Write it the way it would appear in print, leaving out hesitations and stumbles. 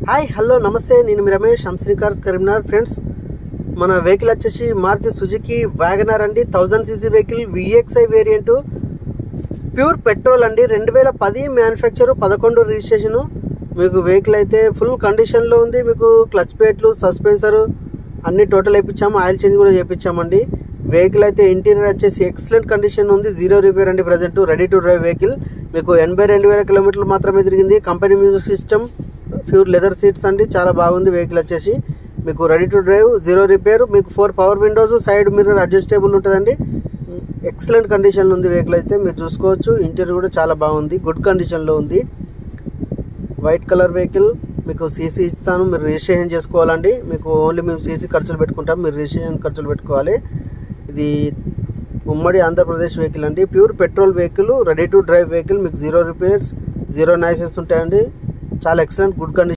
Hi hello నమస్తే, నేను మీ Ramesh హంసని cars Karimnagar. Friends, మన వెహికల్ వచ్చేసి మారుతి సుజుకి వ్యాగనర్ అండి. 1000 cc vehicle, VXI variant, pure petrol అండి. 2010 మ్యానుఫ్యాక్చరు, 11 రిజిస్ట్రేషను. మీకు వెహికల్ అయితే ఫుల్ కండిషన్లో ఉంది. మీకు క్లచ్ ప్లేట్లు, సస్పెన్సరు అన్ని టోటల్ వేయించాము. ఆయిల్ చేంజ్ కూడా చేయించామండి. వెహికల్ అయితే ఇంటీరియర్ వచ్చేసి ఎక్సలెంట్ కండిషన్ ఉంది. 0 రిపేర్ అండి. Present ready to drive vehicle. మీకు 82,000 కిలోమీటర్లు మాత్రమే తిరిగింది. Company music system, pure leather seats అండి. చాలా బాగుంది వెహికల్ వచ్చేసి. మీకు రెడీ టు డ్రైవ్, 0 రిపేర్. మీకు 4 power Windows, side mirror adjustable ఉంటుందండి. ఎక్సలెంట్ కండిషన్లో ఉంది వెహికల్ అయితే, మీరు చూసుకోవచ్చు. ఇంటీరియర్ కూడా చాలా బాగుంది, గుడ్ కండిషన్లో ఉంది. White colour vehicle. మీకు సీసీ ఇస్తాను, మీరు రిజిస్ట్రేషన్ చేసుకోవాలండి. మీకు ఓన్లీ మేము సీసీ ఖర్చులు పెట్టుకుంటాం, మీరు రిజిస్ట్రేషన్ ఖర్చులు పెట్టుకోవాలి. ఇది ఉమ్మడి ఆంధ్రప్రదేశ్ వెహికల్ అండి. Pure petrol vehicle, ready to drive vehicle. మీకు 0 రిపేర్స్, 0 నాయిసెస్ ఉంటాయండి. చాలా ఎక్సలెంట్ గుడ్ కండిషన్.